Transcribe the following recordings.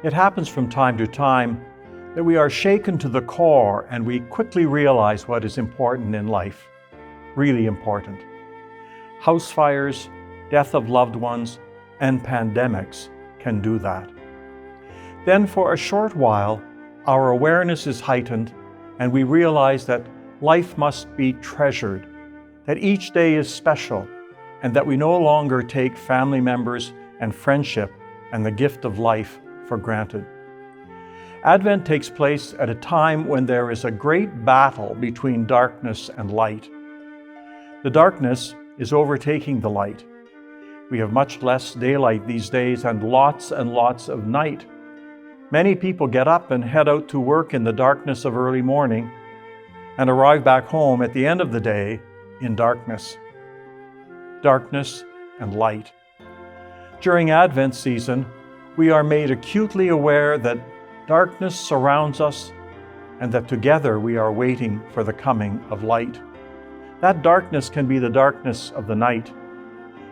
It happens from time to time that we are shaken to the core and we quickly realize what is important in life, really important. House fires, death of loved ones, and pandemics can do that. Then for a short while, our awareness is heightened and we realize that life must be treasured, that each day is special, and that we no longer take family members and friendship and the gift of life for granted. Advent takes place at a time when there is a great battle between darkness and light. The darkness is overtaking the light. We have much less daylight these days and lots of night. Many people get up and head out to work in the darkness of early morning and arrive back home at the end of the day in darkness. Darkness and light. During Advent season, we are made acutely aware that darkness surrounds us and that together we are waiting for the coming of light. That darkness can be the darkness of the night.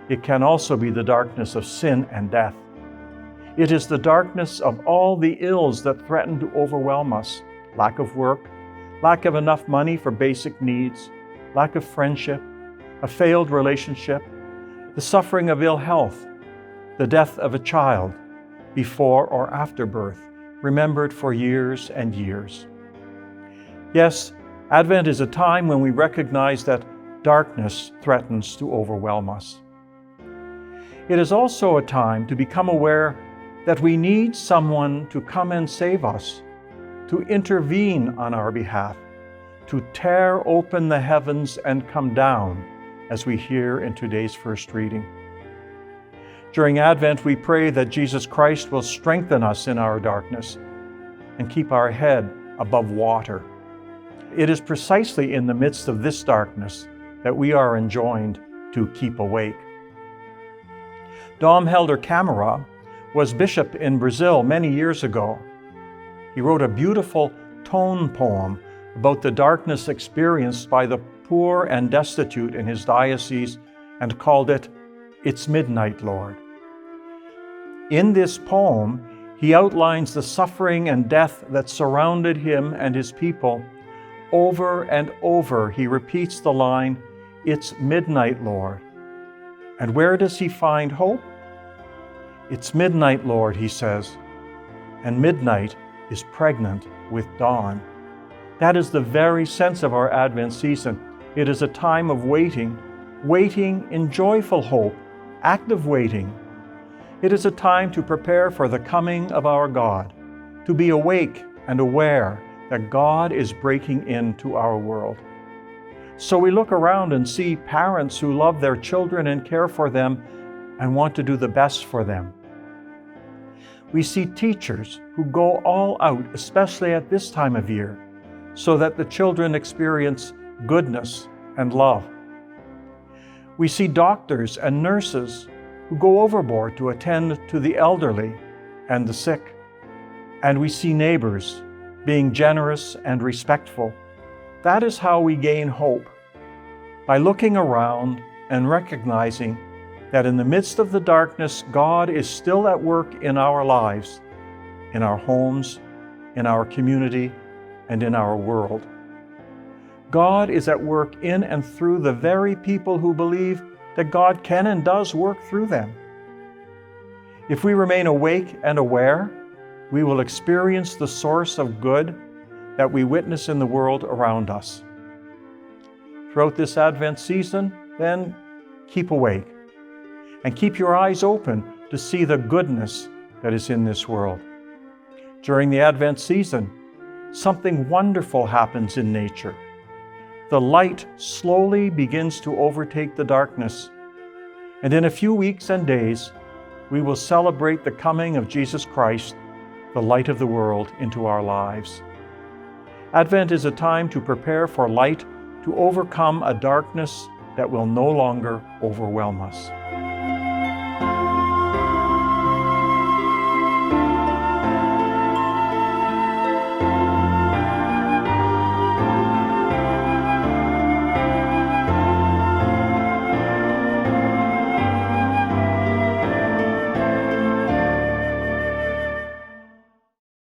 It can also be the darkness of sin and death. It is the darkness of all the ills that threaten to overwhelm us: lack of work, lack of enough money for basic needs, lack of friendship, a failed relationship, the suffering of ill health, the death of a child, before or after birth, remembered for years and years. Yes, Advent is a time when we recognize that darkness threatens to overwhelm us. It is also a time to become aware that we need someone to come and save us, to intervene on our behalf, to tear open the heavens and come down, as we hear in today's first reading. During Advent, we pray that Jesus Christ will strengthen us in our darkness and keep our head above water. It is precisely in the midst of this darkness that we are enjoined to keep awake. Dom Helder Camara was bishop in Brazil many years ago. He wrote a beautiful tone poem about the darkness experienced by the poor and destitute in his diocese and called it, "It's Midnight, Lord." In this poem, he outlines the suffering and death that surrounded him and his people. Over and over, he repeats the line, "It's midnight, Lord." And where does he find hope? "It's midnight, Lord," he says, and midnight is pregnant with dawn. That is the very sense of our Advent season. It is a time of waiting, waiting in joyful hope, active waiting. It is a time to prepare for the coming of our God, to be awake and aware that God is breaking into our world. So we look around and see parents who love their children and care for them and want to do the best for them. We see teachers who go all out, especially at this time of year, so that the children experience goodness and love. We see doctors and nurses who go overboard to attend to the elderly and the sick. And we see neighbors being generous and respectful. That is how we gain hope, by looking around and recognizing that in the midst of the darkness, God is still at work in our lives, in our homes, in our community, and in our world. God is at work in and through the very people who believe that God can and does work through them. If we remain awake and aware, we will experience the source of good that we witness in the world around us. Throughout this Advent season, then, keep awake and keep your eyes open to see the goodness that is in this world. During the Advent season, something wonderful happens in nature. The light slowly begins to overtake the darkness, and in a few weeks and days, we will celebrate the coming of Jesus Christ, the light of the world, into our lives. Advent is a time to prepare for light to overcome a darkness that will no longer overwhelm us.